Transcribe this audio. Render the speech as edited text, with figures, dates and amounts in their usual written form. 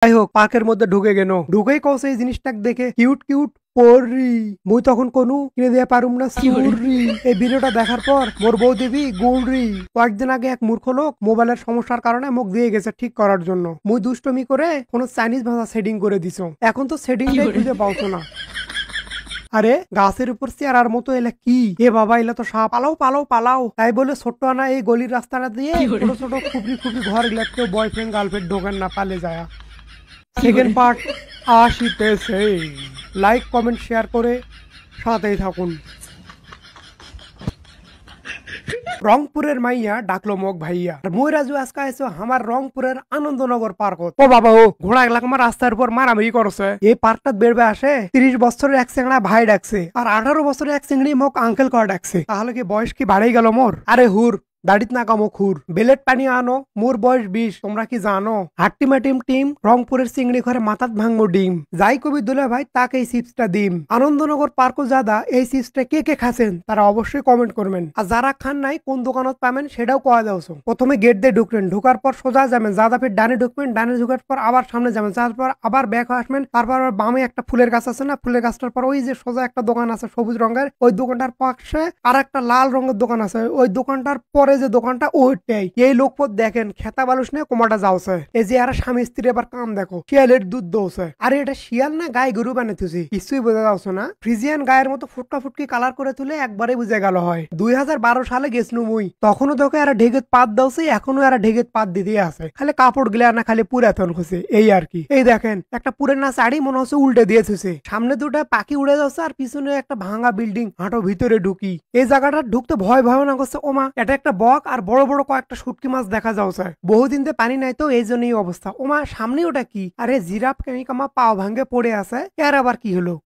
যাই হোক পার্কের মধ্যে ঢুকে গেল, ঢুকেই কৌছে এই জিনিসটা দেখে কিউট কিউট পরি মুই তখন কোনো কিনে দিয়ে পারুম না সুরি। এই ভিডিওটা দেখার পর মোর বউ দেবী গৌরি। কয়েকদিন আগে এক মূর্খ লোক মোবাইলের সমস্যার কারণে মুখ দিয়ে গেছে ঠিক করার জন্য। মুই দুষ্টমি করে কোনো চাইনিজ ভাষা সেটিং করে দিছ, এখন তো সেটিংটাই খুঁজে পাওছো না। আরে গাছের উপর চেয়ারার মতো এলা কি এ বাবা, এলা তো সাপ, পালাও পালাও পালাও। তাই বলে ছোট্ট আনা এই গলির রাস্তাটা দিয়ে ছোট ছোট খুবরি খুবরি ঘর গেলে বয়ফ্রেন্ড গার্লফ্রেন্ড ঢোকেন না, পালে যায়। সেকেন্ড পার্ট আসিতেছে। লাইক কমেন্ট শেয়ার করে সাথেই থাকুন। রংপুরের মাইয়া ডাকলো মোক ভাইয়া, মই রাজু আজকে আইসো আমার রংপুরের আনন্দনগর পার্কত। ও বাবা ও ঘোড়া এলাকা আমার রাস্তার উপর মারামারি করছে। এই পার্কটা বেরবে আসে 30 বছরের এক চেংড়া ভাই ডাকছে, আর 18 বছরের এক চেংড়ি মোক আঙ্কেল কর ডাকছে। তাহলে কি বয়স কি বাড়াই গেল মোর? আরে হুর দাড়িত না কামো খুর, বেলেট পানি আনো, মোর বয়স 20। তোমরা কি জানো হাট্টিমা টিম টিম রংপুরের চিংড়ি ঘরে মাথাত ভাঙবো ডিম। যাই কবি দুলা ভাই তাকে এই চিপসটা দিম। আনন্দনগর পার্কও জাদা এই চিপসটা কে কে খাচ্ছেন তারা অবশ্যই কমেন্ট করবেন, আর যারা খান নাই কোন দোকানত পাবেন সেটাও কয়া দাওছো। প্রথমে গেট দিয়ে ঢুকবেন, ঢুকার পর সোজা যাবেন, যাদা ফের ডানে ঢুকবেন, ডানে ঢুকার পর আবার সামনে যাবেন, তারপর আবার ব্যাক আসবেন, তারপর আবার বামে একটা ফুলের গাছ আছে না, ফুলের গাছটার পর ওই যে সোজা একটা দোকান আছে সবুজ রঙের, ওই দোকানটার পাশে আর একটা লাল রঙের দোকান আছে, ওই দোকানটার পরে যে দোকানটা ওইটাই। এই লোকপথ দেখেন খেতা বালুস নিয়ে কোমাটা যাওছে। এই যে আর স্বামী স্ত্রী এবার কাম দেখো, শিয়ালের দুধ দৌছে। আরে এটা শিয়াল না গায়ে গরু বানিয়ে তুছি কিছুই বোঝা যাচ্ছে না। ফ্রিজিয়ান গায়ের মতো ফুটকা ফুটকি কালার করে তুলে একবারে বুঝে গেল হয়। 2012 সালে গেছনু মুই, তখনও তোকে এরা ঢেকে পাত দাওছে, এখনো এরা ঢেকে পাত দিতে আছে, খালি কাপড় গিলা না খালি পুরাতন খুশি এই আর কি। এই দেখেন একটা পুরানা শাড়ি মনে হচ্ছে উল্টে দিয়েছে, সামনে দুটা পাখি উড়ে যাচ্ছে আর পিছনে একটা ভাঙা বিল্ডিং। হাঁটো ভিতরে ঢুকি, এই জায়গাটা ঢুকতে ভয় ভয় না করছে। ওমা এটা একটা বক আর বড় বড় কয়েকটা শুটকি মাছ দেখা যাচ্ছে। বহুদিন ধরে পানি নাই তো এই জন্যই অবস্থা। ওমা সামনে ওটা কি? আরে জিরাফ কেমিকামা পাও ভাঙ্গে পড়ে আছে, এর আবার কি হলো?